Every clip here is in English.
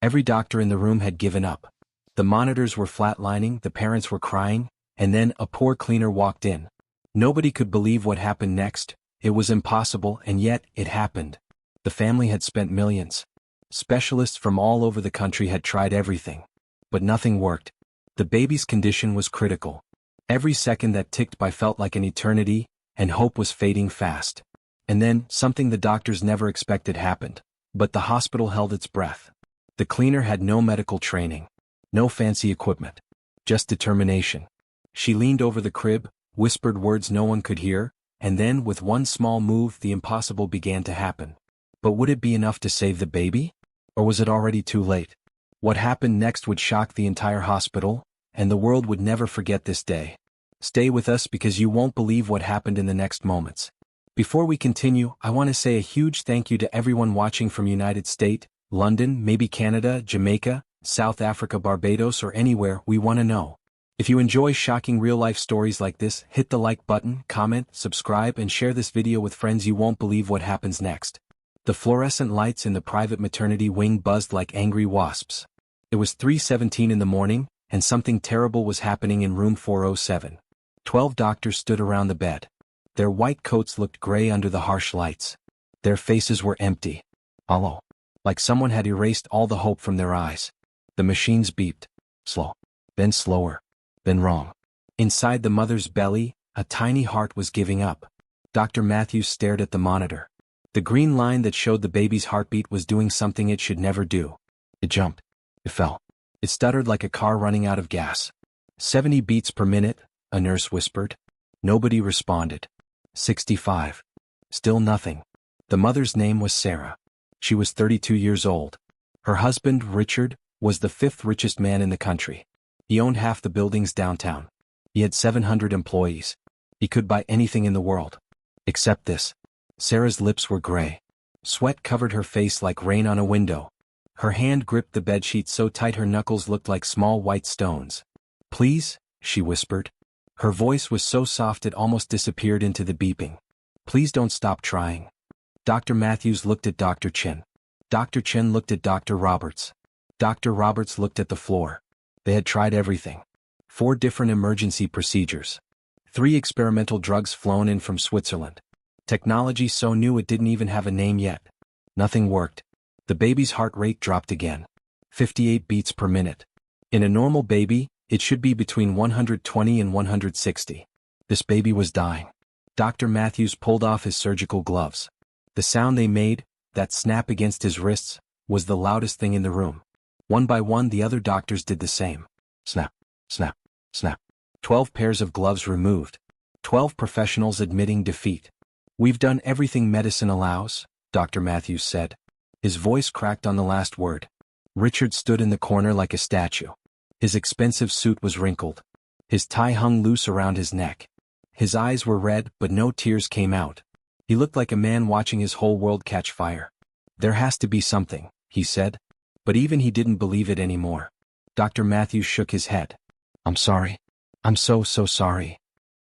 Every doctor in the room had given up. The monitors were flatlining, the parents were crying, and then a poor cleaner walked in. Nobody could believe what happened next. It was impossible, and yet, it happened. The family had spent millions. Specialists from all over the country had tried everything. But nothing worked. The baby's condition was critical. Every second that ticked by felt like an eternity, and hope was fading fast. And then, something the doctors never expected happened. But the hospital held its breath. The cleaner had no medical training. No fancy equipment. Just determination. She leaned over the crib, whispered words no one could hear, and then, with one small move, the impossible began to happen. But would it be enough to save the baby? Or was it already too late? What happened next would shock the entire hospital, and the world would never forget this day. Stay with us because you won't believe what happened in the next moments. Before we continue, I want to say a huge thank you to everyone watching from United States, London, maybe Canada, Jamaica, South Africa, Barbados, or anywhere. We want to know. If you enjoy shocking real-life stories like this, hit the like button, comment, subscribe, and share this video with friends. You won't believe what happens next. The fluorescent lights in the private maternity wing buzzed like angry wasps. It was 3:17 in the morning, and something terrible was happening in room 407. 12 doctors stood around the bed. Their white coats looked gray under the harsh lights. Their faces were empty. Hollow. Like someone had erased all the hope from their eyes. The machines beeped. Slow. Then slower. Then wrong. Inside the mother's belly, a tiny heart was giving up. Dr. Matthews stared at the monitor. The green line that showed the baby's heartbeat was doing something it should never do. It jumped. It fell. It stuttered like a car running out of gas. 70 beats per minute, a nurse whispered. Nobody responded. 65. Still nothing. The mother's name was Sarah. She was 32 years old. Her husband, Richard, was the 5th richest man in the country. He owned half the buildings downtown. He had 700 employees. He could buy anything in the world. Except this. Sarah's lips were gray. Sweat covered her face like rain on a window. Her hand gripped the bedsheet so tight her knuckles looked like small white stones. Please, she whispered. Her voice was so soft it almost disappeared into the beeping. Please don't stop trying. Dr. Matthews looked at Dr. Chen. Dr. Chen looked at Dr. Roberts. Dr. Roberts looked at the floor. They had tried everything. 4 different emergency procedures. 3 experimental drugs flown in from Switzerland. Technology so new it didn't even have a name yet. Nothing worked. The baby's heart rate dropped again. 58 beats per minute. In a normal baby, it should be between 120 and 160. This baby was dying. Dr. Matthews pulled off his surgical gloves. The sound they made, that snap against his wrists, was the loudest thing in the room. One by one the other doctors did the same. Snap, snap, snap. 12 pairs of gloves removed. 12 professionals admitting defeat. We've done everything medicine allows, Dr. Matthews said. His voice cracked on the last word. Richard stood in the corner like a statue. His expensive suit was wrinkled. His tie hung loose around his neck. His eyes were red, but no tears came out. He looked like a man watching his whole world catch fire. There has to be something, he said. But even he didn't believe it anymore. Dr. Matthews shook his head. I'm sorry. I'm so sorry.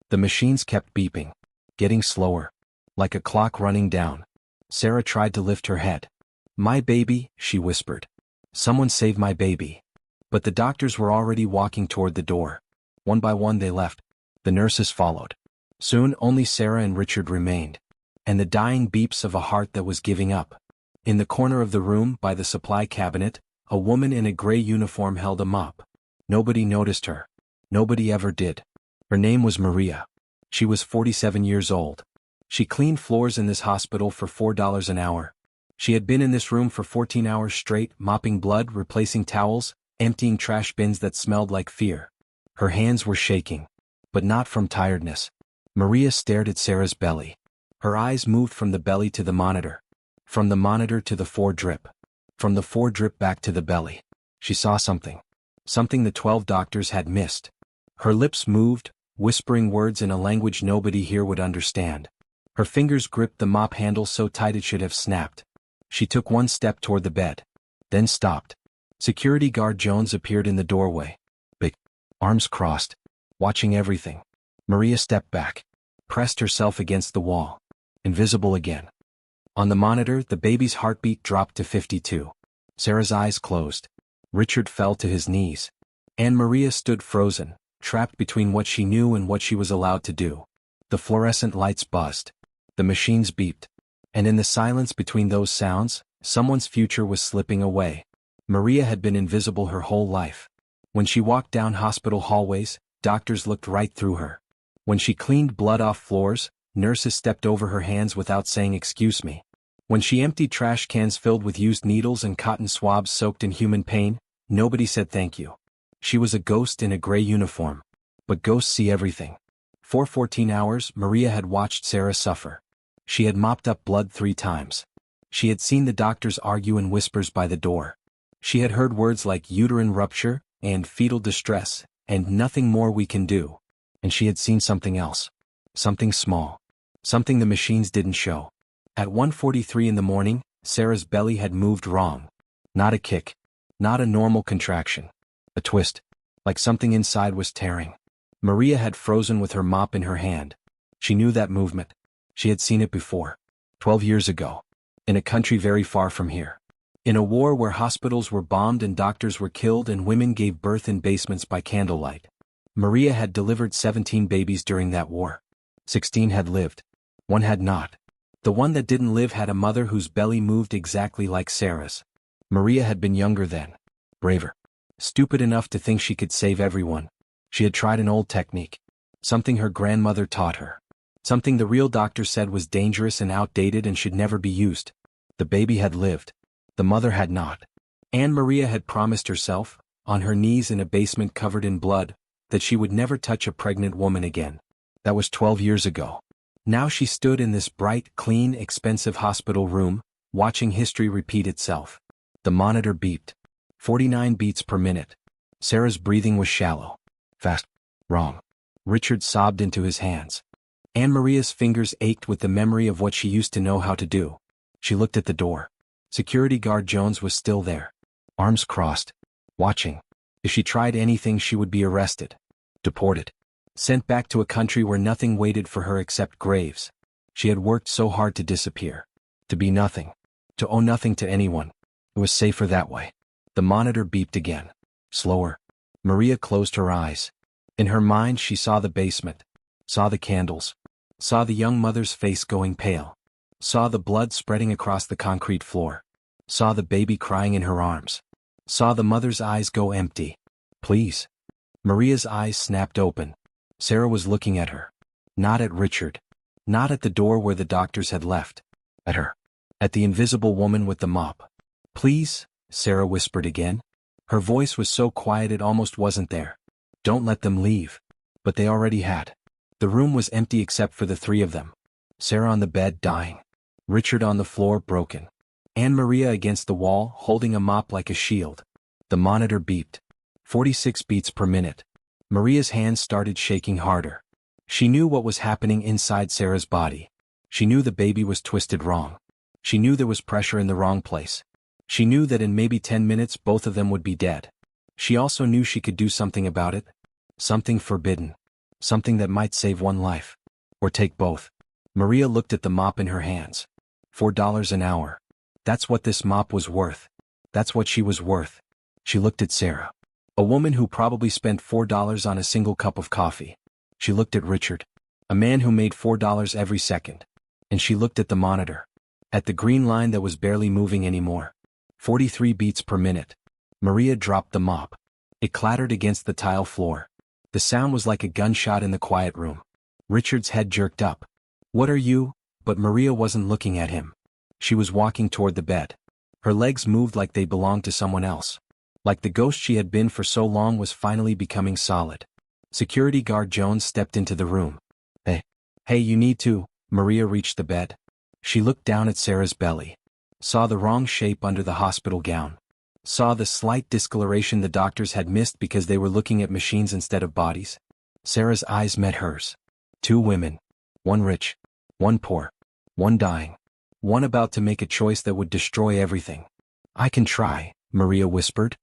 The machines kept beeping. Getting slower. Like a clock running down. Sarah tried to lift her head. My baby, she whispered. Someone save my baby. But the doctors were already walking toward the door. One by one they left. The nurses followed. Soon only Sarah and Richard remained. And the dying beeps of a heart that was giving up. In the corner of the room, by the supply cabinet, a woman in a gray uniform held a mop. Nobody noticed her. Nobody ever did. Her name was Maria. She was 47 years old. She cleaned floors in this hospital for $4 an hour. She had been in this room for 14 hours straight, mopping blood, replacing towels, emptying trash bins that smelled like fear. Her hands were shaking. But not from tiredness. Maria stared at Sarah's belly. Her eyes moved from the belly to the monitor. From the monitor to the 4-drip. From the 4-drip back to the belly. She saw something. Something the 12 doctors had missed. Her lips moved, whispering words in a language nobody here would understand. Her fingers gripped the mop handle so tight it should have snapped. She took one step toward the bed. Then stopped. Security guard Jones appeared in the doorway. Big. Arms crossed. Watching everything. Maria stepped back. Pressed herself against the wall. Invisible again. On the monitor, the baby's heartbeat dropped to 52. Sarah's eyes closed. Richard fell to his knees. Anne Maria stood frozen, trapped between what she knew and what she was allowed to do. The fluorescent lights buzzed. The machines beeped. And in the silence between those sounds, someone's future was slipping away. Maria had been invisible her whole life. When she walked down hospital hallways, doctors looked right through her. When she cleaned blood off floors, nurses stepped over her hands without saying "excuse me." When she emptied trash cans filled with used needles and cotton swabs soaked in human pain, nobody said thank you. She was a ghost in a gray uniform. But ghosts see everything. For 14 hours, Maria had watched Sarah suffer. She had mopped up blood 3 times. She had seen the doctors argue in whispers by the door. She had heard words like uterine rupture and fetal distress, and nothing more we can do. And she had seen something else. Something small. Something the machines didn't show. At 1:43 in the morning, Sarah's belly had moved wrong. Not a kick. Not a normal contraction. A twist. Like something inside was tearing. Maria had frozen with her mop in her hand. She knew that movement. She had seen it before. 12 years ago. In a country very far from here. In a war where hospitals were bombed and doctors were killed and women gave birth in basements by candlelight. Maria had delivered 17 babies during that war. 16 had lived. 1 had not. The one that didn't live had a mother whose belly moved exactly like Sarah's. Maria had been younger then. Braver. Stupid enough to think she could save everyone. She had tried an old technique. Something her grandmother taught her. Something the real doctor said was dangerous and outdated and should never be used. The baby had lived. The mother had not. Anne Maria had promised herself, on her knees in a basement covered in blood, that she would never touch a pregnant woman again. That was 12 years ago. Now she stood in this bright, clean, expensive hospital room, watching history repeat itself. The monitor beeped. 49 beats per minute. Sarah's breathing was shallow. Fast. Wrong. Richard sobbed into his hands. Anne Maria's fingers ached with the memory of what she used to know how to do. She looked at the door. Security guard Jones was still there. Arms crossed. Watching. If she tried anything she would be arrested. Deported. Sent back to a country where nothing waited for her except graves. She had worked so hard to disappear. To be nothing. To owe nothing to anyone. It was safer that way. The monitor beeped again. Slower. Maria closed her eyes. In her mind she saw the basement. Saw the candles. Saw the young mother's face going pale. Saw the blood spreading across the concrete floor. Saw the baby crying in her arms. Saw the mother's eyes go empty. Please. Maria's eyes snapped open. Sarah was looking at her. Not at Richard. Not at the door where the doctors had left. At her. At the invisible woman with the mop. Please, Sarah whispered again. Her voice was so quiet it almost wasn't there. Don't let them leave. But they already had. The room was empty except for the 3 of them. Sarah on the bed dying. Richard on the floor broken. Anne Maria against the wall holding a mop like a shield. The monitor beeped. 46 beats per minute. Maria's hands started shaking harder. She knew what was happening inside Sarah's body. She knew the baby was twisted wrong. She knew there was pressure in the wrong place. She knew that in maybe 10 minutes both of them would be dead. She also knew she could do something about it. Something forbidden. Something that might save one life. Or take both. Maria looked at the mop in her hands. $4 an hour. That's what this mop was worth. That's what she was worth. She looked at Sarah. A woman who probably spent $4 on a single cup of coffee. She looked at Richard. A man who made $4 every second. And she looked at the monitor. At the green line that was barely moving anymore. 43 beats per minute. Maria dropped the mop. It clattered against the tile floor. The sound was like a gunshot in the quiet room. Richard's head jerked up. What are you? But Maria wasn't looking at him. She was walking toward the bed. Her legs moved like they belonged to someone else. Like the ghost she had been for so long was finally becoming solid. Security guard Jones stepped into the room. Hey, you need to. Maria reached the bed. She looked down at Sarah's belly. Saw the wrong shape under the hospital gown. Saw the slight discoloration the doctors had missed because they were looking at machines instead of bodies. Sarah's eyes met hers. 2 women. 1 rich. 1 poor. 1 dying. 1 about to make a choice that would destroy everything. I can try, Maria whispered.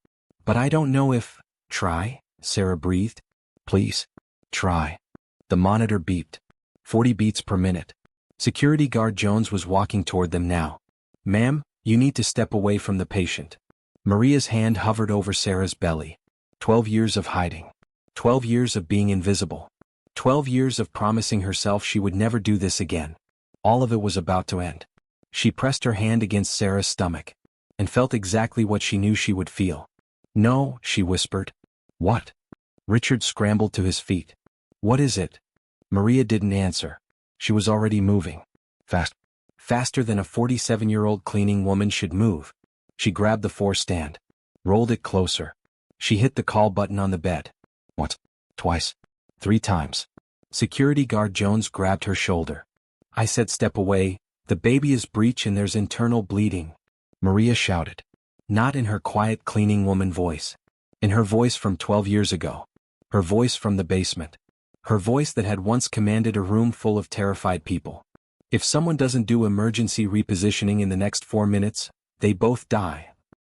But I don't know if... Try, Sarah breathed. Please. Try. The monitor beeped. 40 beats per minute. Security guard Jones was walking toward them now. Ma'am, you need to step away from the patient. Maria's hand hovered over Sarah's belly. 12 years of hiding. 12 years of being invisible. 12 years of promising herself she would never do this again. All of it was about to end. She pressed her hand against Sarah's stomach and felt exactly what she knew she would feel. "No," she whispered. "What?" Richard scrambled to his feet. "What is it?" Maria didn't answer. She was already moving. Fast. Faster than a 47-year-old cleaning woman should move. She grabbed the four-stand. Rolled it closer. She hit the call button on the bed. Once. Twice. 3 times. Security guard Jones grabbed her shoulder. "I said step away. The baby is breech and there's internal bleeding," Maria shouted. Not in her quiet cleaning woman voice. In her voice from 12 years ago. Her voice from the basement. Her voice that had once commanded a room full of terrified people. "If someone doesn't do emergency repositioning in the next 4 minutes, they both die."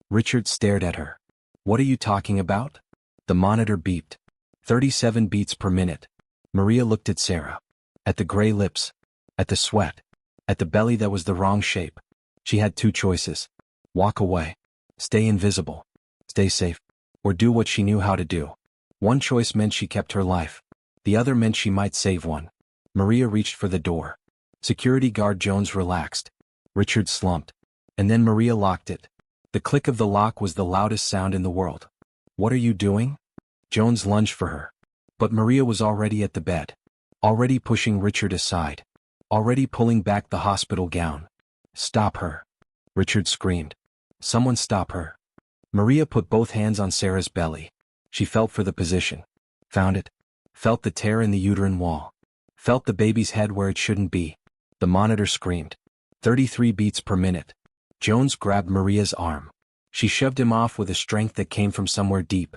Richard stared at her. "What are you talking about?" The monitor beeped. 37 beats per minute. Maria looked at Sarah. At the gray lips. At the sweat. At the belly that was the wrong shape. She had 2 choices. Walk away. Stay invisible. Stay safe. Or do what she knew how to do. One choice meant she kept her life. The other meant she might save one. Maria reached for the door. Security guard Jones relaxed. Richard slumped. And then Maria locked it. The click of the lock was the loudest sound in the world. "What are you doing?" Jones lunged for her. But Maria was already at the bed. Already pushing Richard aside. Already pulling back the hospital gown. "Stop her!" Richard screamed. "Someone stop her!" Maria put both hands on Sarah's belly. She felt for the position. Found it. Felt the tear in the uterine wall. Felt the baby's head where it shouldn't be. The monitor screamed. 33 beats per minute. Jones grabbed Maria's arm. She shoved him off with a strength that came from somewhere deep.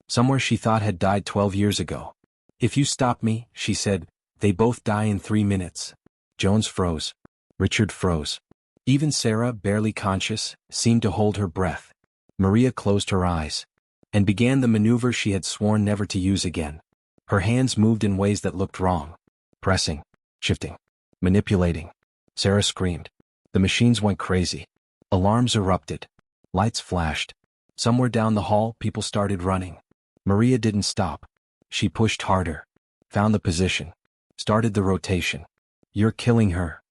Somewhere she thought had died 12 years ago. "If you stop me," she said, "they both die in 3 minutes." Jones froze. Richard froze. Even Sarah, barely conscious, seemed to hold her breath. Maria closed her eyes. And began the maneuver she had sworn never to use again. Her hands moved in ways that looked wrong. Pressing. Shifting. Manipulating. Sarah screamed. The machines went crazy. Alarms erupted. Lights flashed. Somewhere down the hall, people started running. Maria didn't stop. She pushed harder. Found the position. Started the rotation. "You're killing her."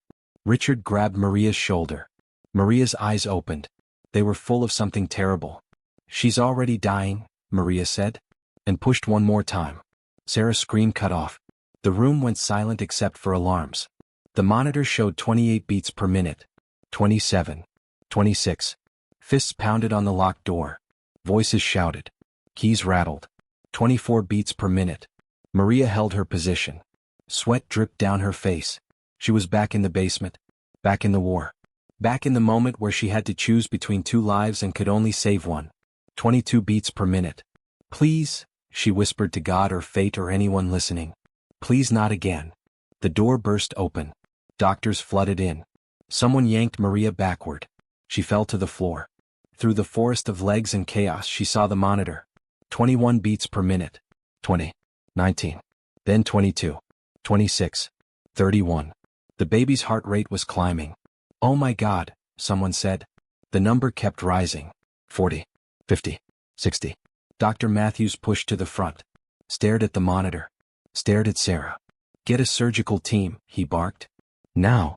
Richard grabbed Maria's shoulder. Maria's eyes opened. They were full of something terrible. "She's already dying," Maria said. And pushed one more time. Sarah's scream cut off. The room went silent except for alarms. The monitor showed 28 beats per minute. 27. 26. Fists pounded on the locked door. Voices shouted. Keys rattled. 24 beats per minute. Maria held her position. Sweat dripped down her face. She was back in the basement. Back in the war. Back in the moment where she had to choose between 2 lives and could only save one. 22 beats per minute. "Please," she whispered to God or fate or anyone listening. "Please not again." The door burst open. Doctors flooded in. Someone yanked Maria backward. She fell to the floor. Through the forest of legs and chaos she saw the monitor. 21 beats per minute. 20. 19. Then 22. 26. 31. The baby's heart rate was climbing. "Oh my God," someone said. The number kept rising. 40. 50. 60. Dr. Matthews pushed to the front. Stared at the monitor. Stared at Sarah. "Get a surgical team," he barked. "Now."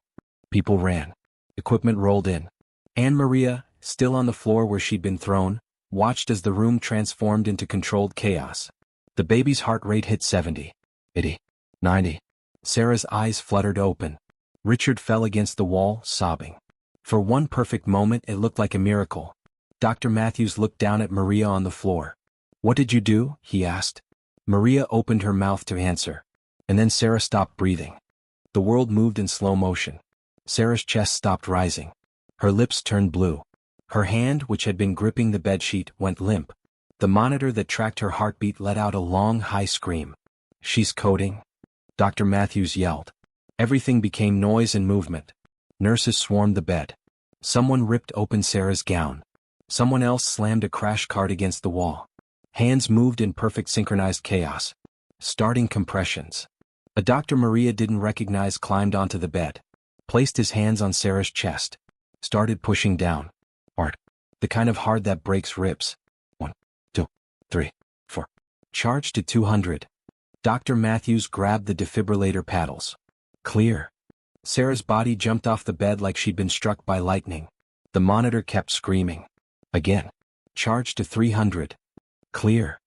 People ran. Equipment rolled in. Anne Maria, still on the floor where she'd been thrown, watched as the room transformed into controlled chaos. The baby's heart rate hit 70. 80. 90. Sarah's eyes fluttered open. Richard fell against the wall, sobbing. For one perfect moment it looked like a miracle. Dr. Matthews looked down at Maria on the floor. "What did you do?" he asked. Maria opened her mouth to answer. And then Sarah stopped breathing. The world moved in slow motion. Sarah's chest stopped rising. Her lips turned blue. Her hand, which had been gripping the bedsheet, went limp. The monitor that tracked her heartbeat let out a long, high scream. "She's coding," Dr. Matthews yelled. Everything became noise and movement. Nurses swarmed the bed. Someone ripped open Sarah's gown. Someone else slammed a crash cart against the wall. Hands moved in perfect synchronized chaos. Starting compressions. A doctor Maria didn't recognize climbed onto the bed. Placed his hands on Sarah's chest. Started pushing down. Art. The kind of hard that breaks ribs. 1, 2, 3, 4. Charge to 200. Dr. Matthews grabbed the defibrillator paddles. Clear. Sarah's body jumped off the bed like she'd been struck by lightning. The monitor kept screaming. Again. Charge to 300. Clear.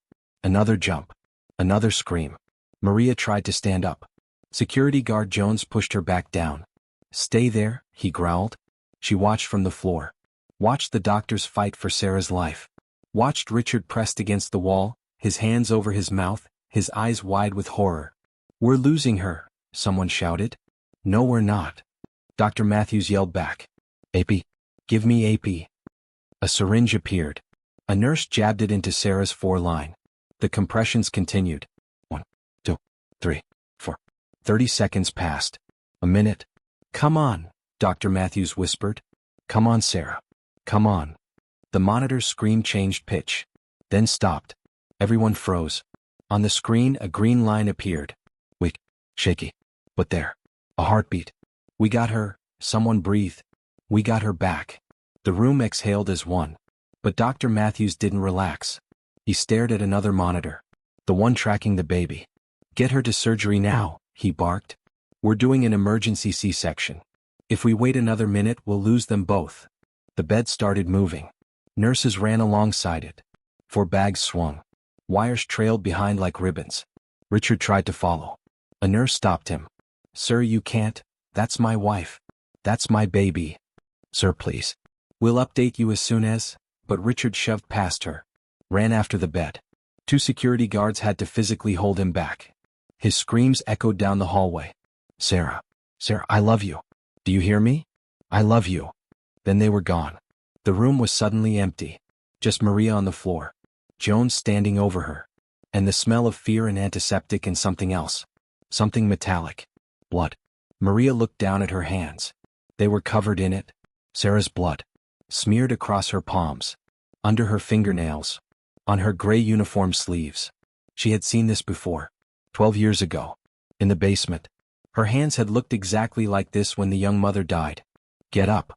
Another jump. Another scream. Maria tried to stand up. Security guard Jones pushed her back down. Stay there, he growled. She watched from the floor. Watched the doctors fight for Sarah's life. Watched Richard pressed against the wall, his hands over his mouth, his eyes wide with horror. We're losing her, someone shouted. No, we're not. Dr. Matthews yelled back. AP. Give me AP. A syringe appeared. A nurse jabbed it into Sarah's foreline. The compressions continued. 1, 2, 3, 4. 30 seconds passed. A minute. Come on, Dr. Matthews whispered. Come on, Sarah. Come on. The monitor's scream changed pitch. Then stopped. Everyone froze. On the screen a green line appeared. Weak. Shaky. But there. A heartbeat. We got her, someone breathed. We got her back. The room exhaled as one. But Dr. Matthews didn't relax. He stared at another monitor. The one tracking the baby. Get her to surgery now, he barked. We're doing an emergency C-section. If we wait another minute, we'll lose them both. The bed started moving. Nurses ran alongside it. 4 bags swung. Wires trailed behind like ribbons. Richard tried to follow. A nurse stopped him. Sir, you can't. That's my wife. That's my baby. Sir, please. We'll update you as soon as... But Richard shoved past her. Ran after the bed. 2 security guards had to physically hold him back. His screams echoed down the hallway. Sarah. Sarah, I love you. Do you hear me? I love you. Then they were gone. The room was suddenly empty. Just Maria on the floor. Jones standing over her. And the smell of fear and antiseptic and something else. Something metallic. Blood. Maria looked down at her hands. They were covered in it. Sarah's blood. Smeared across her palms. Under her fingernails. On her gray uniform sleeves. She had seen this before. 12 years ago. In the basement. Her hands had looked exactly like this when the young mother died. Get up.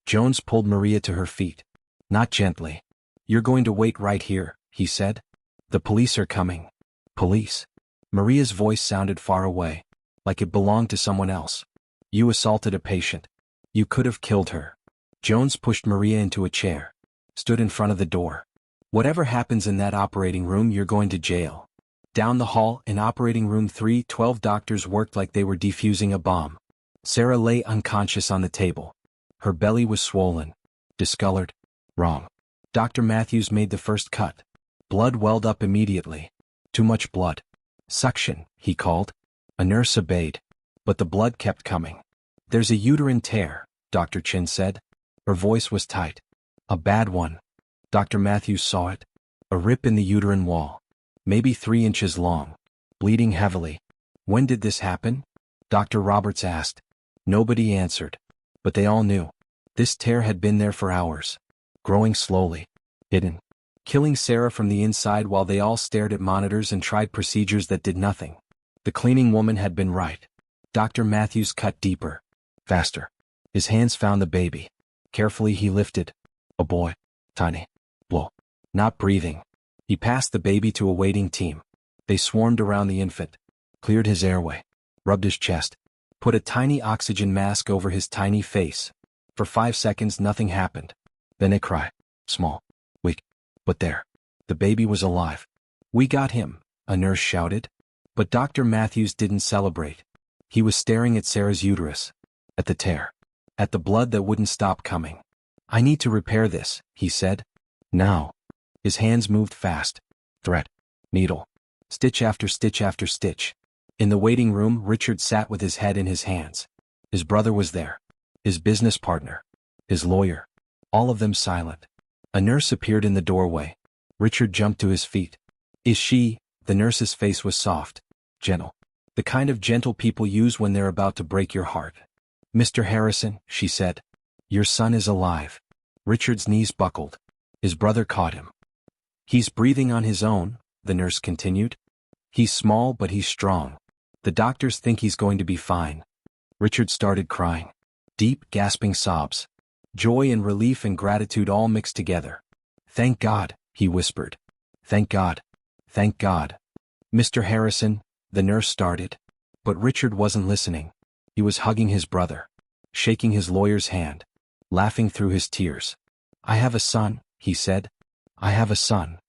Jones pulled Maria to her feet. Not gently. You're going to wait right here, he said. The police are coming. Police? Maria's voice sounded far away. Like it belonged to someone else. You assaulted a patient. You could have killed her. Jones pushed Maria into a chair. Stood in front of the door. Whatever happens in that operating room, you're going to jail. Down the hall, in operating room 3, 12 doctors worked like they were defusing a bomb. Sarah lay unconscious on the table. Her belly was swollen. Discolored. Wrong. Dr. Matthews made the first cut. Blood welled up immediately. Too much blood. Suction, he called. A nurse obeyed. But the blood kept coming. There's a uterine tear, Dr. Chin said. Her voice was tight. A bad one. Dr. Matthews saw it. A rip in the uterine wall. Maybe 3 inches long. Bleeding heavily. When did this happen? Dr. Roberts asked. Nobody answered. But they all knew. This tear had been there for hours. Growing slowly. Hidden. Killing Sarah from the inside while they all stared at monitors and tried procedures that did nothing. The cleaning woman had been right. Dr. Matthews cut deeper. Faster. His hands found the baby. Carefully he lifted. A boy. Tiny. Blow. Not breathing. He passed the baby to a waiting team. They swarmed around the infant. Cleared his airway. Rubbed his chest. Put a tiny oxygen mask over his tiny face. For 5 seconds nothing happened. Then a cry. Small. Weak. But there. The baby was alive. We got him, a nurse shouted. But Dr. Matthews didn't celebrate. He was staring at Sarah's uterus. At the tear. At the blood that wouldn't stop coming. I need to repair this, he said. Now. His hands moved fast. Thread. Needle. Stitch after stitch after stitch. In the waiting room, Richard sat with his head in his hands. His brother was there. His business partner. His lawyer. All of them silent. A nurse appeared in the doorway. Richard jumped to his feet. Is she? The nurse's face was soft. Gentle. The kind of gentle people use when they're about to break your heart. Mr. Harrison, she said. Your son is alive. Richard's knees buckled. His brother caught him. He's breathing on his own, the nurse continued. He's small but he's strong. The doctors think he's going to be fine. Richard started crying. Deep, gasping sobs. Joy and relief and gratitude all mixed together. "Thank God," he whispered. "Thank God. Thank God." "Mr. Harrison," the nurse started. But Richard wasn't listening. He was hugging his brother, shaking his lawyer's hand, laughing through his tears. "I have a son," he said. "I have a son."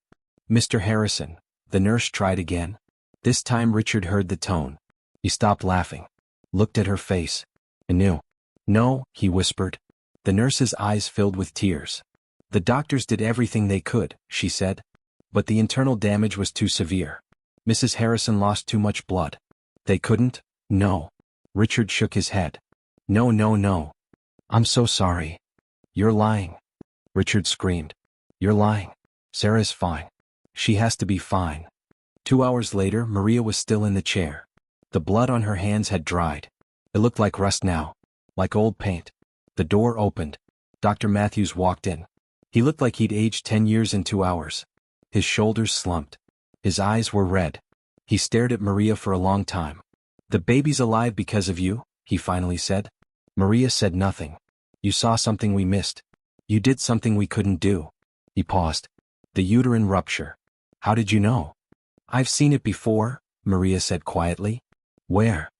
"Mr. Harrison," the nurse tried again. This time Richard heard the tone. He stopped laughing, looked at her face, and knew. "No," he whispered. The nurse's eyes filled with tears. "The doctors did everything they could," she said. "But the internal damage was too severe. Mrs. Harrison lost too much blood. They couldn't?" "No." Richard shook his head. "No, no, no. I'm so sorry." "You're lying." Richard screamed. "You're lying. Sarah's fine. She has to be fine." 2 hours later, Maria was still in the chair. The blood on her hands had dried. It looked like rust now, like old paint. The door opened. Dr. Matthews walked in. He looked like he'd aged 10 years in 2 hours. His shoulders slumped. His eyes were red. He stared at Maria for a long time. "The baby's alive because of you," he finally said. Maria said nothing. "You saw something we missed. You did something we couldn't do." He paused. "The uterine rupture. How did you know?" "I've seen it before," Maria said quietly. "Where?"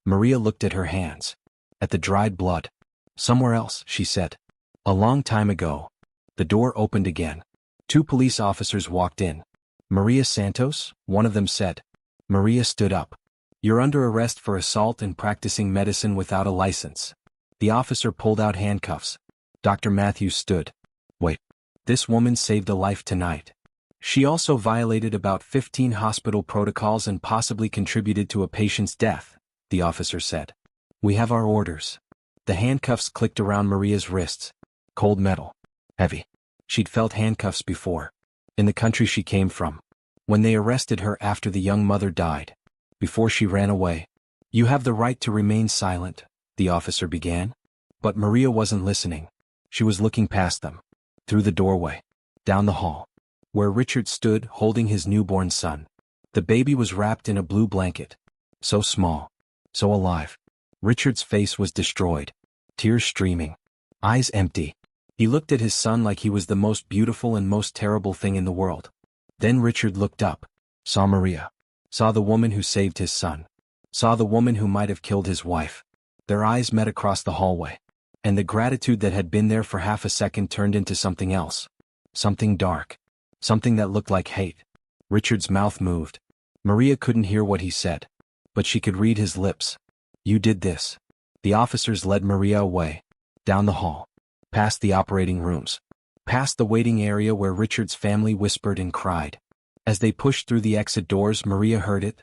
Maria looked at her hands. "At the dried blood." "Somewhere else," she said. "A long time ago." The door opened again. 2 police officers walked in. "Maria Santos," one of them said. Maria stood up. "You're under arrest for assault and practicing medicine without a license." The officer pulled out handcuffs. Dr. Matthews stood. "Wait. This woman saved a life tonight. She also violated about 15 hospital protocols and possibly contributed to a patient's death," the officer said. "We have our orders." The handcuffs clicked around Maria's wrists. Cold metal. Heavy. She'd felt handcuffs before. In the country she came from. When they arrested her after the young mother died. Before she ran away. "You have the right to remain silent," the officer began. But Maria wasn't listening. She was looking past them. Through the doorway. Down the hall. Where Richard stood holding his newborn son. The baby was wrapped in a blue blanket. So small. So alive. Richard's face was destroyed. Tears streaming. Eyes empty. He looked at his son like he was the most beautiful and most terrible thing in the world. Then Richard looked up. Saw Maria. Saw the woman who saved his son. Saw the woman who might have killed his wife. Their eyes met across the hallway. And the gratitude that had been there for half a second turned into something else. Something dark. Something that looked like hate. Richard's mouth moved. Maria couldn't hear what he said. But she could read his lips. "You did this." The officers led Maria away. Down the hall. Past the operating rooms. Past the waiting area where Richard's family whispered and cried. As they pushed through the exit doors, Maria heard it.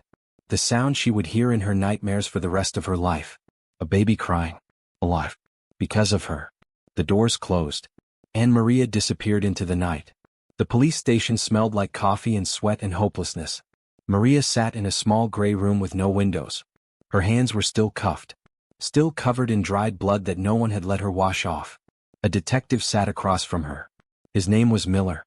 The sound she would hear in her nightmares for the rest of her life. A baby crying. Alive. Because of her. The doors closed. And Maria disappeared into the night. The police station smelled like coffee and sweat and hopelessness. Maria sat in a small gray room with no windows. Her hands were still cuffed. Still covered in dried blood that no one had let her wash off. A detective sat across from her. His name was Miller.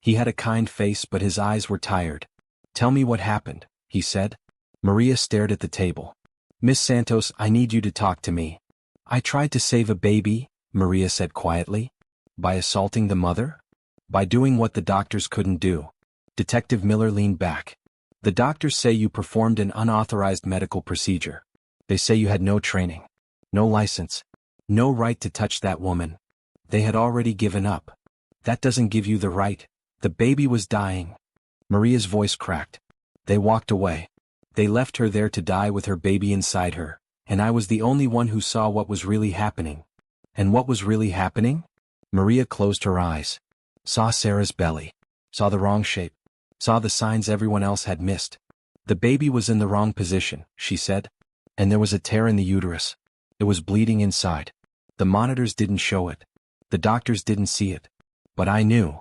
He had a kind face but his eyes were tired. "Tell me what happened," he said. Maria stared at the table. "Miss Santos, I need you to talk to me." "I tried to save a baby," Maria said quietly. "By assaulting the mother?" "By doing what the doctors couldn't do." Detective Miller leaned back. "The doctors say you performed an unauthorized medical procedure. They say you had no training. No license. No right to touch that woman. They had already given up. That doesn't give you the right. The baby was dying." Maria's voice cracked. "They walked away. They left her there to die with her baby inside her, and I was the only one who saw what was really happening." "And what was really happening?" Maria closed her eyes. Saw Sarah's belly. Saw the wrong shape. Saw the signs everyone else had missed. "The baby was in the wrong position," she said. "And there was a tear in the uterus. It was bleeding inside. The monitors didn't show it. The doctors didn't see it. But I knew."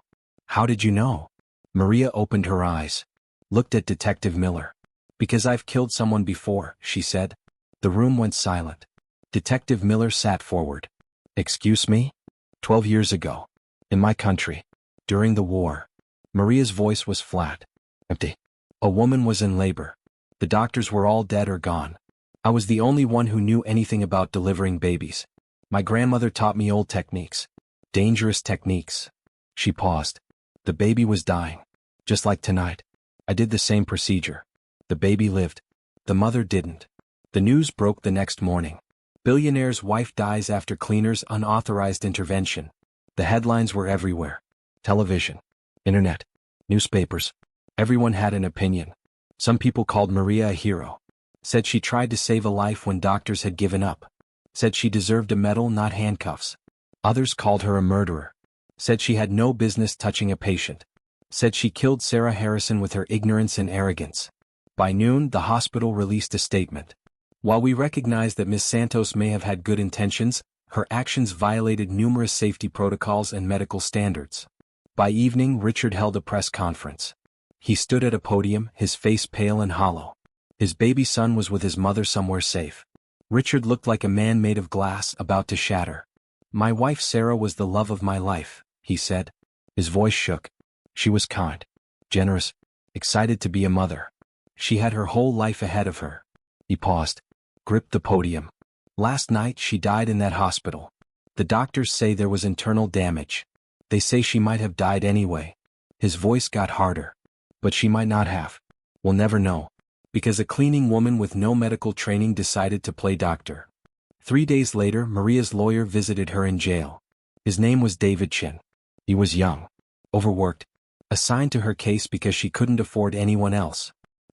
"How did you know?" Maria opened her eyes. Looked at Detective Miller. "Because I've killed someone before," she said. The room went silent. Detective Miller sat forward. "Excuse me?" 12 years ago. In my country. During the war." Maria's voice was flat. Empty. "A woman was in labor. The doctors were all dead or gone. I was the only one who knew anything about delivering babies. My grandmother taught me old techniques. Dangerous techniques. She paused. The baby was dying. Just like tonight. I did the same procedure. The baby lived. The mother didn't. The news broke the next morning. Billionaire's wife dies after cleaner's unauthorized intervention. The headlines were everywhere. Television. Internet. Newspapers. Everyone had an opinion. Some people called Maria a hero. Said she tried to save a life when doctors had given up. Said she deserved a medal, not handcuffs. Others called her a murderer. Said she had no business touching a patient. Said she killed Sarah Harrison with her ignorance and arrogance. By noon, the hospital released a statement. While we recognize that Ms. Santos may have had good intentions, her actions violated numerous safety protocols and medical standards. By evening, Richard held a press conference. He stood at a podium, his face pale and hollow. His baby son was with his mother somewhere safe. Richard looked like a man made of glass about to shatter. My wife Sarah was the love of my life, he said. His voice shook. She was kind, generous, excited to be a mother. She had her whole life ahead of her. He paused, gripped the podium. Last night she died in that hospital. The doctors say there was internal damage. They say she might have died anyway. His voice got harder. But she might not have. We'll never know. Because a cleaning woman with no medical training decided to play doctor. 3 days later, Maria's lawyer visited her in jail. His name was David Chin. He was young, overworked, assigned to her case because she couldn't afford anyone else.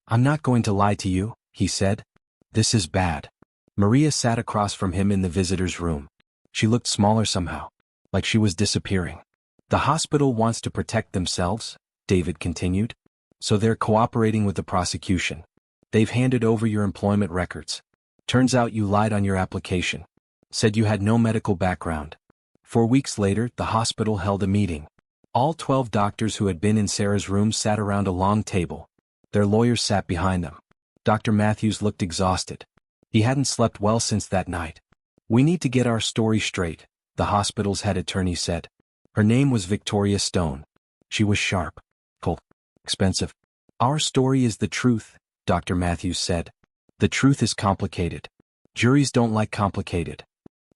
I'm not going to lie to you, he said. This is bad. Maria sat across from him in the visitor's room. She looked smaller somehow, like she was disappearing. The hospital wants to protect themselves, David continued. So they're cooperating with the prosecution. They've handed over your employment records. Turns out you lied on your application. Said you had no medical background. 4 weeks later, the hospital held a meeting. All 12 doctors who had been in Sarah's room sat around a long table. Their lawyers sat behind them. Dr. Matthews looked exhausted. He hadn't slept well since that night. We need to get our story straight, the hospital's head attorney said. Her name was Victoria Stone. She was sharp, cold, expensive. Our story is the truth, Dr. Matthews said. The truth is complicated. Juries don't like complicated.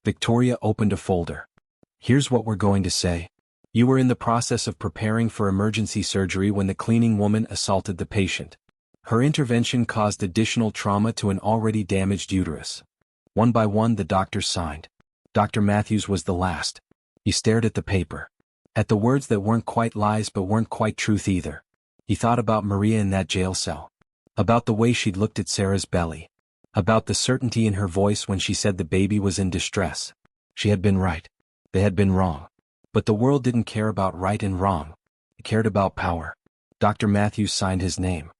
Victoria opened a folder. Here's what we're going to say. You were in the process of preparing for emergency surgery when the cleaning woman assaulted the patient. Her intervention caused additional trauma to an already damaged uterus. One by one the doctors signed. Dr. Matthews was the last. He stared at the paper. At the words that weren't quite lies but weren't quite truth either. He thought about Maria in that jail cell. About the way she'd looked at Sarah's belly. About the certainty in her voice when she said the baby was in distress. She had been right. They had been wrong. But the world didn't care about right and wrong. It cared about power. Dr. Matthews signed his name.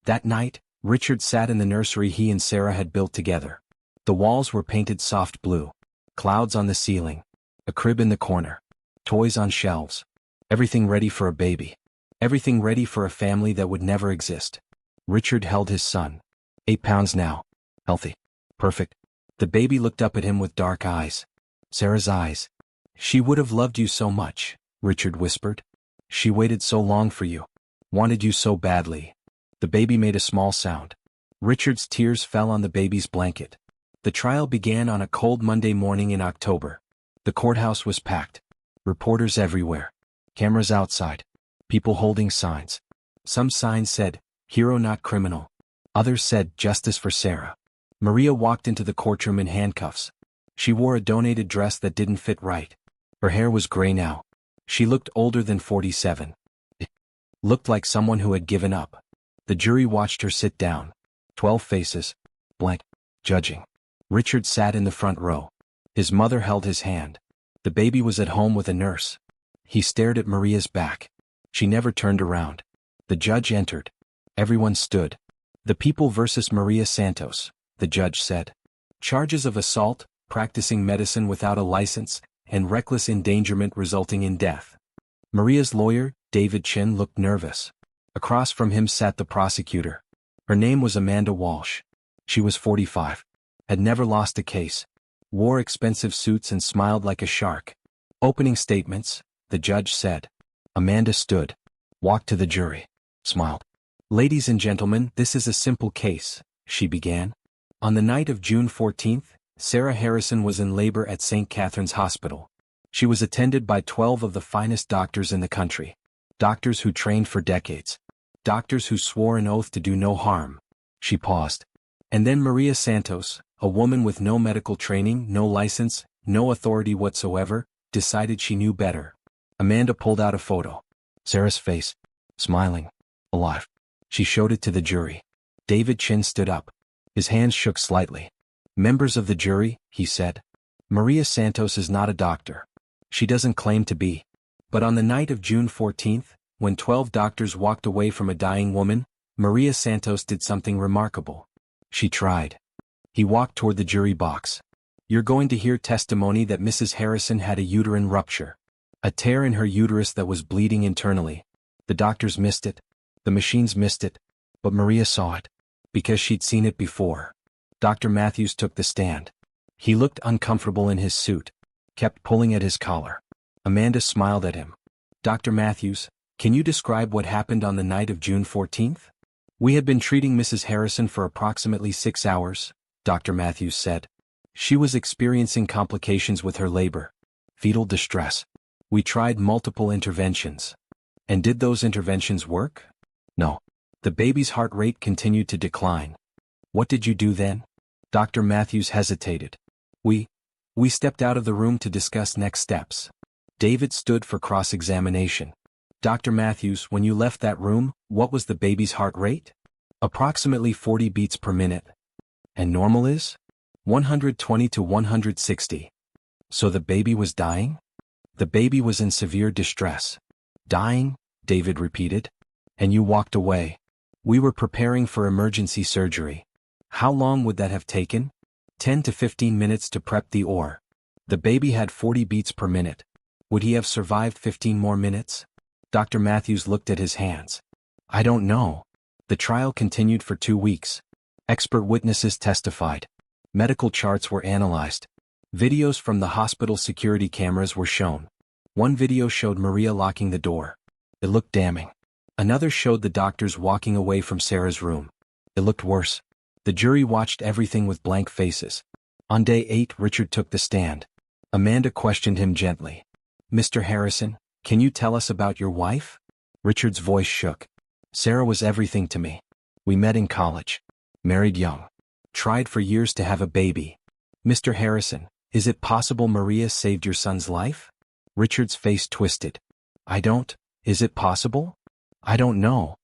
That night, Richard sat in the nursery he and Sarah had built together. The walls were painted soft blue. Clouds on the ceiling. A crib in the corner. Toys on shelves. Everything ready for a baby. Everything ready for a family that would never exist. Richard held his son. 8 pounds now. Healthy. Perfect. The baby looked up at him with dark eyes. Sarah's eyes. She would have loved you so much, Richard whispered. She waited so long for you. Wanted you so badly. The baby made a small sound. Richard's tears fell on the baby's blanket. The trial began on a cold Monday morning in October. The courthouse was packed. Reporters everywhere. Cameras outside. People holding signs. Some signs said, "Hero not criminal." Others said, "Justice for Sarah." Maria walked into the courtroom in handcuffs. She wore a donated dress that didn't fit right. Her hair was gray now. She looked older than 47. Looked like someone who had given up. The jury watched her sit down. 12 faces. Blank. Judging. Richard sat in the front row. His mother held his hand. The baby was at home with a nurse. He stared at Maria's back. She never turned around. The judge entered. Everyone stood. The people versus Maria Santos, the judge said. Charges of assault, practicing medicine without a license, and reckless endangerment resulting in death. Maria's lawyer, David Chin, looked nervous. Across from him sat the prosecutor. Her name was Amanda Walsh. She was 45. Had never lost a case. Wore expensive suits and smiled like a shark. Opening statements, the judge said. Amanda stood. Walked to the jury. Smiled. Ladies and gentlemen, this is a simple case, she began. On the night of June 14th, Sarah Harrison was in labor at St. Catherine's Hospital. She was attended by 12 of the finest doctors in the country. Doctors who trained for decades. Doctors who swore an oath to do no harm. She paused. And then Maria Santos, a woman with no medical training, no license, no authority whatsoever, decided she knew better. Amanda pulled out a photo. Sarah's face. Smiling. Alive. She showed it to the jury. David Chin stood up. His hands shook slightly. Members of the jury, he said. Maria Santos is not a doctor. She doesn't claim to be. But on the night of June 14th, when 12 doctors walked away from a dying woman, Maria Santos did something remarkable. She tried. He walked toward the jury box. You're going to hear testimony that Mrs. Harrison had a uterine rupture. A tear in her uterus that was bleeding internally. The doctors missed it. The machines missed it. But Maria saw it. Because she'd seen it before. Dr. Matthews took the stand. He looked uncomfortable in his suit. Kept pulling at his collar. Amanda smiled at him. Dr. Matthews, can you describe what happened on the night of June 14th? We had been treating Mrs. Harrison for approximately 6 hours, Dr. Matthews said. She was experiencing complications with her labor. Fetal distress. We tried multiple interventions. And did those interventions work? No. The baby's heart rate continued to decline. What did you do then? Dr. Matthews hesitated. We stepped out of the room to discuss next steps. David stood for cross-examination. Dr. Matthews, when you left that room, what was the baby's heart rate? Approximately 40 beats per minute. And normal is? 120 to 160. So the baby was dying? The baby was in severe distress. Dying? David repeated. And you walked away. We were preparing for emergency surgery. How long would that have taken? 10 to 15 minutes to prep the OR. The baby had 40 beats per minute. Would he have survived 15 more minutes? Dr. Matthews looked at his hands. I don't know. The trial continued for 2 weeks. Expert witnesses testified. Medical charts were analyzed. Videos from the hospital security cameras were shown. One video showed Maria locking the door. It looked damning. Another showed the doctors walking away from Sarah's room. It looked worse. The jury watched everything with blank faces. On day 8, Richard took the stand. Amanda questioned him gently. Mr. Harrison, can you tell us about your wife? Richard's voice shook. Sarah was everything to me. We met in college. Married young. Tried for years to have a baby. Mr. Harrison, is it possible Maria saved your son's life? Richard's face twisted. Is it possible? I don't know.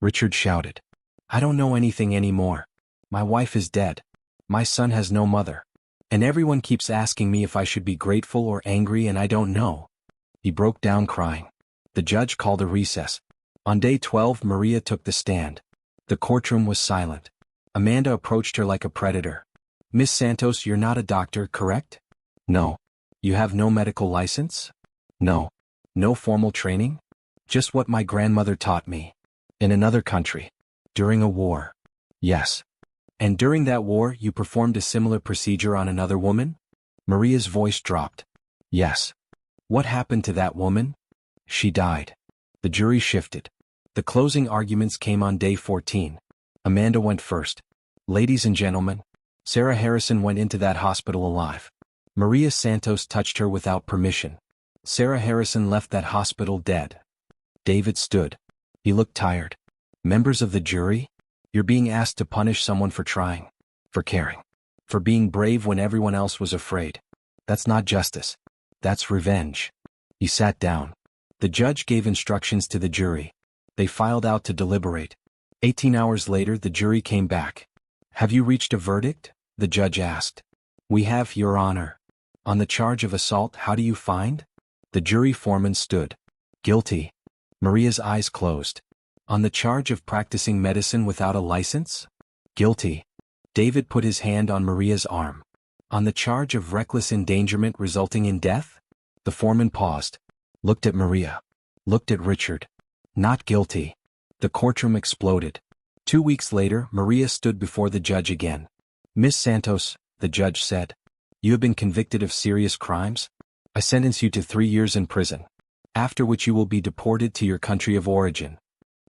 Richard shouted. I don't know anything anymore. My wife is dead. My son has no mother. And everyone keeps asking me if I should be grateful or angry, and I don't know. He broke down crying. The judge called a recess. On day 12, Maria took the stand. The courtroom was silent. Amanda approached her like a predator. Miss Santos, you're not a doctor, correct? No. You have no medical license? No. No formal training? Just what my grandmother taught me. In another country. During a war. Yes. And during that war, you performed a similar procedure on another woman? Maria's voice dropped. Yes. What happened to that woman? She died. The jury shifted. The closing arguments came on day 14. Amanda went first. Ladies and gentlemen, Sarah Harrison went into that hospital alive. Maria Santos touched her without permission. Sarah Harrison left that hospital dead. David stood. He looked tired. Members of the jury? You're being asked to punish someone for trying. For caring. For being brave when everyone else was afraid. That's not justice. That's revenge. He sat down. The judge gave instructions to the jury. They filed out to deliberate. 18 hours later, the jury came back. Have you reached a verdict? The judge asked. We have, Your Honor. On the charge of assault, how do you find? The jury foreman stood. Guilty. Maria's eyes closed. On the charge of practicing medicine without a license? Guilty. David put his hand on Maria's arm. On the charge of reckless endangerment resulting in death? The foreman paused. Looked at Maria. Looked at Richard. Not guilty. The courtroom exploded. 2 weeks later, Maria stood before the judge again. Miss Santos, the judge said. You have been convicted of serious crimes. I sentence you to 3 years in prison. After which you will be deported to your country of origin.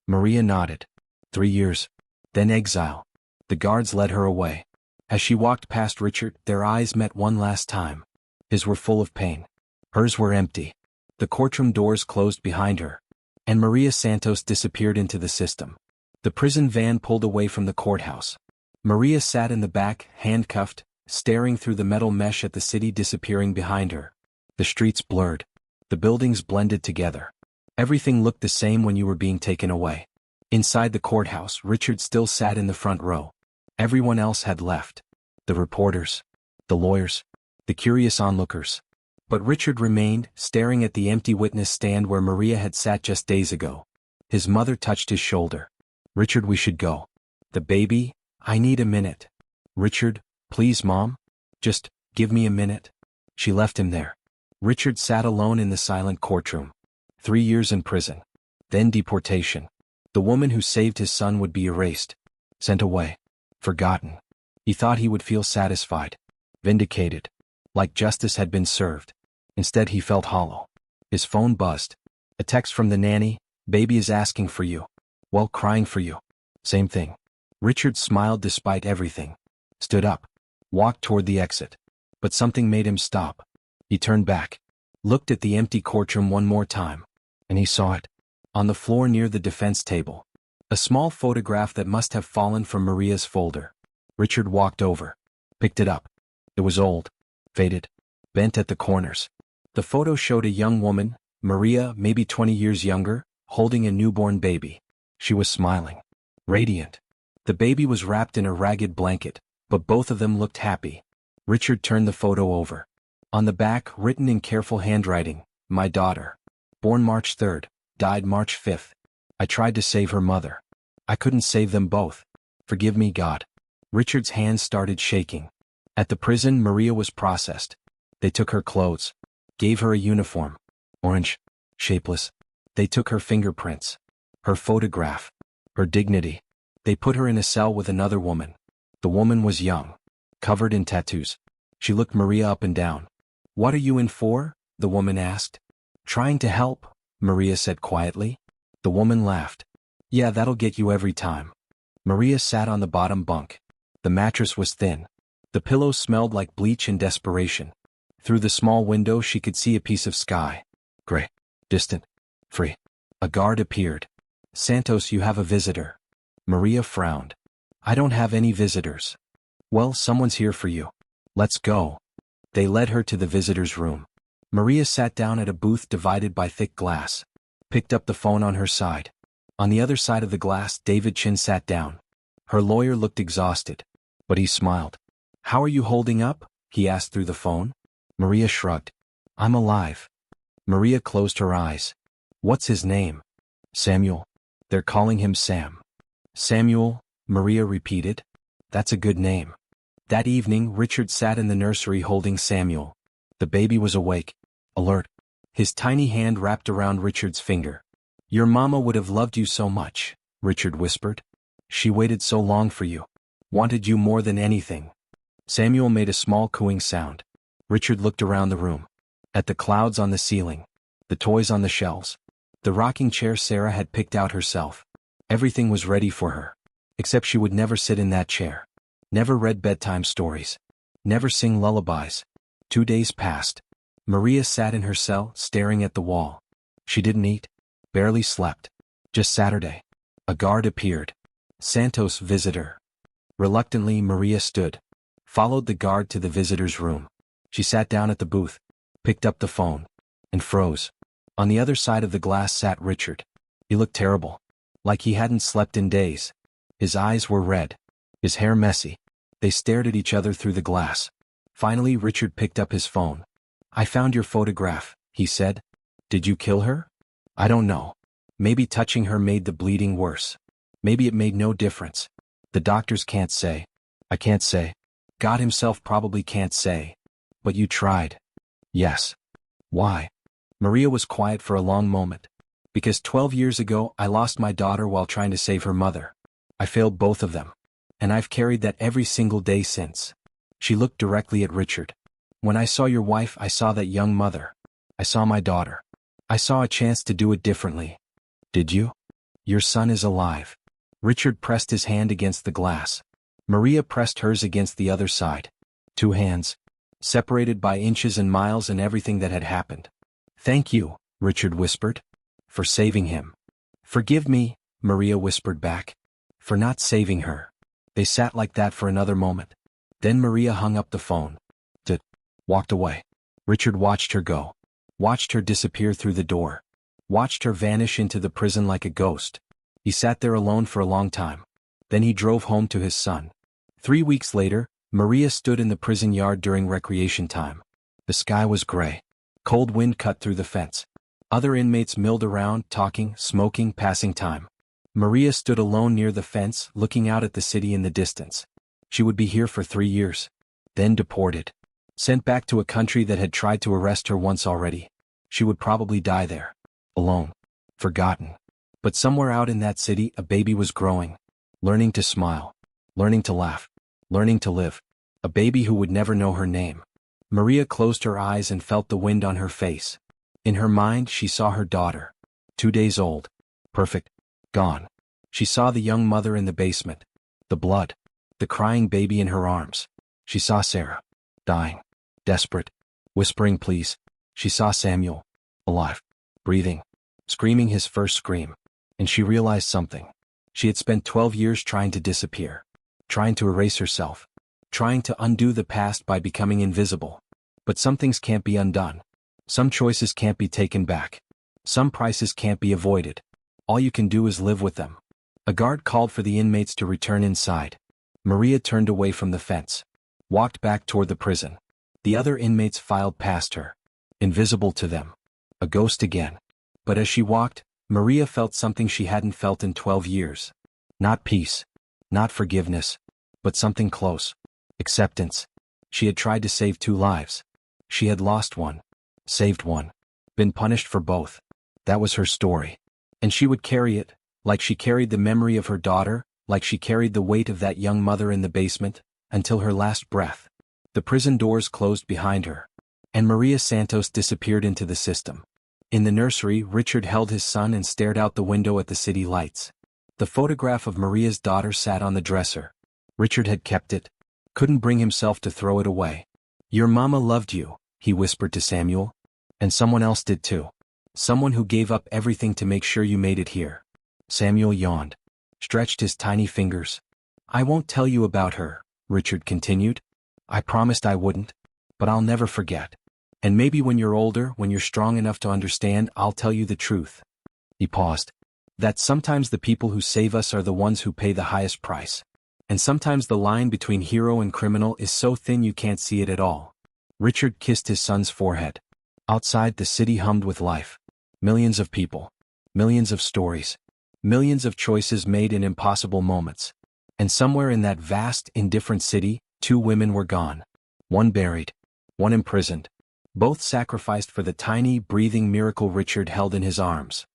Maria nodded. 3 years. Then exile. The guards led her away. As she walked past Richard, their eyes met one last time. His were full of pain. Hers were empty. The courtroom doors closed behind her, and Maria Santos disappeared into the system. The prison van pulled away from the courthouse. Maria sat in the back, handcuffed, staring through the metal mesh at the city disappearing behind her. The streets blurred. The buildings blended together. Everything looked the same when you were being taken away. Inside the courthouse, Richard still sat in the front row. Everyone else had left. The reporters, the lawyers, the curious onlookers. But Richard remained, staring at the empty witness stand where Maria had sat just days ago. His mother touched his shoulder. "Richard, we should go." "The baby? I need a minute." "Richard, please, Mom. Just give me a minute." She left him there. Richard sat alone in the silent courtroom. 3 years in prison. Then deportation. The woman who saved his son would be erased. Sent away. Forgotten. He thought he would feel satisfied. Vindicated. Like justice had been served. Instead he felt hollow. His phone buzzed. A text from the nanny. "Baby is asking for you." "Well, crying for you." Same thing. Richard smiled despite everything. Stood up. Walked toward the exit. But something made him stop. He turned back. Looked at the empty courtroom one more time. And he saw it. On the floor near the defense table. A small photograph that must have fallen from Maria's folder. Richard walked over. Picked it up. It was old. Faded. Bent at the corners. The photo showed a young woman, Maria, maybe 20 years younger, holding a newborn baby. She was smiling. Radiant. The baby was wrapped in a ragged blanket, but both of them looked happy. Richard turned the photo over. On the back, written in careful handwriting, "My daughter. Born March 3rd, died March 5th. I tried to save her mother. I couldn't save them both. Forgive me, God." Richard's hands started shaking. At the prison, Maria was processed. They took her clothes. Gave her a uniform. Orange. Shapeless. They took her fingerprints. Her photograph. Her dignity. They put her in a cell with another woman. The woman was young. Covered in tattoos. She looked Maria up and down. "What are you in for?" the woman asked. "Trying to help," Maria said quietly. The woman laughed. "Yeah, that'll get you every time." Maria sat on the bottom bunk. The mattress was thin. The pillows smelled like bleach and desperation. Through the small window she could see a piece of sky. Gray. Distant. Free. A guard appeared. "Santos, you have a visitor." Maria frowned. "I don't have any visitors." "Well, someone's here for you. Let's go." They led her to the visitor's room. Maria sat down at a booth divided by thick glass. Picked up the phone on her side. On the other side of the glass, David Chin sat down. Her lawyer looked exhausted. But he smiled. "How are you holding up?" he asked through the phone. Maria shrugged. "I'm alive." Maria closed her eyes. "What's his name?" "Samuel. They're calling him Sam." "Samuel," Maria repeated. "That's a good name." That evening, Richard sat in the nursery holding Samuel. The baby was awake. Alert. His tiny hand wrapped around Richard's finger. "Your mama would have loved you so much," Richard whispered. "She waited so long for you. Wanted you more than anything." Samuel made a small cooing sound. Richard looked around the room. At the clouds on the ceiling. The toys on the shelves. The rocking chair Sarah had picked out herself. Everything was ready for her. Except she would never sit in that chair. Never read bedtime stories. Never sing lullabies. 2 days passed. Maria sat in her cell, staring at the wall. She didn't eat. Barely slept. Just Saturday. A guard appeared. Santos, visitor. Reluctantly, Maria stood. Followed the guard to the visitor's room. She sat down at the booth. Picked up the phone. And froze. On the other side of the glass sat Richard. He looked terrible. Like he hadn't slept in days. His eyes were red. His hair messy. They stared at each other through the glass. Finally, Richard picked up his phone. "I found your photograph," he said. "Did you kill her?" "I don't know. Maybe touching her made the bleeding worse. Maybe it made no difference. The doctors can't say. I can't say. God himself probably can't say. But you tried." "Yes." "Why?" Maria was quiet for a long moment. "Because 12 years ago I lost my daughter while trying to save her mother. I failed both of them. And I've carried that every single day since." She looked directly at Richard. "When I saw your wife, I saw that young mother. I saw my daughter. I saw a chance to do it differently." "Did you?" "Your son is alive." Richard pressed his hand against the glass. Maria pressed hers against the other side. Two hands, separated by inches and miles and everything that had happened. "Thank you," Richard whispered. "For saving him." "Forgive me," Maria whispered back. "For not saving her." They sat like that for another moment. Then Maria hung up the phone. Walked away. Richard watched her go. Watched her disappear through the door. Watched her vanish into the prison like a ghost. He sat there alone for a long time. Then he drove home to his son. 3 weeks later, Maria stood in the prison yard during recreation time. The sky was gray. Cold wind cut through the fence. Other inmates milled around, talking, smoking, passing time. Maria stood alone near the fence, looking out at the city in the distance. She would be here for 3 years. Then deported. Sent back to a country that had tried to arrest her once already. She would probably die there. Alone. Forgotten. But somewhere out in that city, a baby was growing. Learning to smile. Learning to laugh. Learning to live. A baby who would never know her name. Maria closed her eyes and felt the wind on her face. In her mind, she saw her daughter. 2 days old. Perfect. Gone. She saw the young mother in the basement. The blood. The crying baby in her arms. She saw Sarah. Dying. Desperate. Whispering please. She saw Samuel. Alive. Breathing. Screaming his first scream. And she realized something. She had spent 12 years trying to disappear. Trying to erase herself. Trying to undo the past by becoming invisible. But some things can't be undone. Some choices can't be taken back. Some prices can't be avoided. All you can do is live with them. A guard called for the inmates to return inside. Maria turned away from the fence. Walked back toward the prison. The other inmates filed past her. Invisible to them. A ghost again. But as she walked, Maria felt something she hadn't felt in 12 years. Not peace. Not forgiveness. But something close. Acceptance. She had tried to save 2 lives. She had lost one. Saved one. Been punished for both. That was her story. And she would carry it, like she carried the memory of her daughter, like she carried the weight of that young mother in the basement, until her last breath. The prison doors closed behind her. And Maria Santos disappeared into the system. In the nursery, Richard held his son and stared out the window at the city lights. The photograph of Maria's daughter sat on the dresser. Richard had kept it. Couldn't bring himself to throw it away. "Your mama loved you," he whispered to Samuel. "And someone else did too. Someone who gave up everything to make sure you made it here." Samuel yawned. Stretched his tiny fingers. "I won't tell you about her," Richard continued. "I promised I wouldn't. But I'll never forget. And maybe when you're older, when you're strong enough to understand, I'll tell you the truth." He paused. "That sometimes the people who save us are the ones who pay the highest price. And sometimes the line between hero and criminal is so thin you can't see it at all." Richard kissed his son's forehead. Outside, the city hummed with life. Millions of people. Millions of stories. Millions of choices made in impossible moments. And somewhere in that vast, indifferent city, 2 women were gone. One buried. One imprisoned. Both sacrificed for the tiny, breathing miracle Richard held in his arms.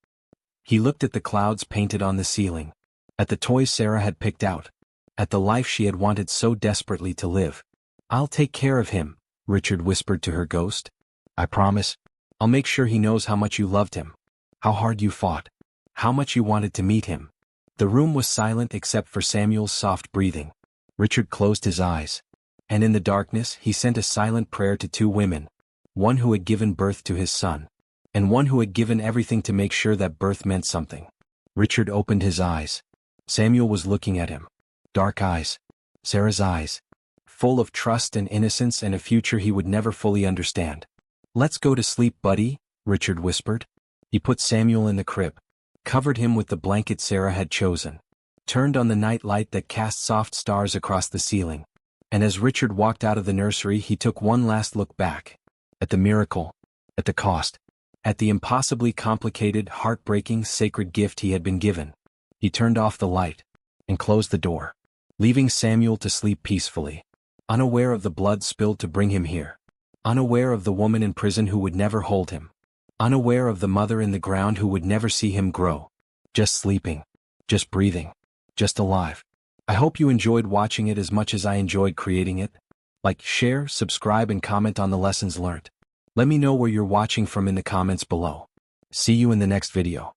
He looked at the clouds painted on the ceiling. At the toys Sarah had picked out. At the life she had wanted so desperately to live. "I'll take care of him," Richard whispered to her ghost. "I promise. I'll make sure he knows how much you loved him. How hard you fought. How much you wanted to meet him." The room was silent except for Samuel's soft breathing. Richard closed his eyes. And in the darkness, he sent a silent prayer to 2 women. One who had given birth to his son. And one who had given everything to make sure that birth meant something. Richard opened his eyes. Samuel was looking at him. Dark eyes. Sarah's eyes. Full of trust and innocence and a future he would never fully understand. "Let's go to sleep, buddy," Richard whispered. He put Samuel in the crib. Covered him with the blanket Sarah had chosen. Turned on the night light that cast soft stars across the ceiling. And as Richard walked out of the nursery, he took one last look back. At the miracle. At the cost. At the impossibly complicated, heartbreaking, sacred gift he had been given. He turned off the light. And closed the door. Leaving Samuel to sleep peacefully. Unaware of the blood spilled to bring him here. Unaware of the woman in prison who would never hold him. Unaware of the mother in the ground who would never see him grow. Just sleeping. Just breathing. Just alive. I hope you enjoyed watching it as much as I enjoyed creating it. Like, share, subscribe and comment on the lessons learned. Let me know where you're watching from in the comments below. See you in the next video.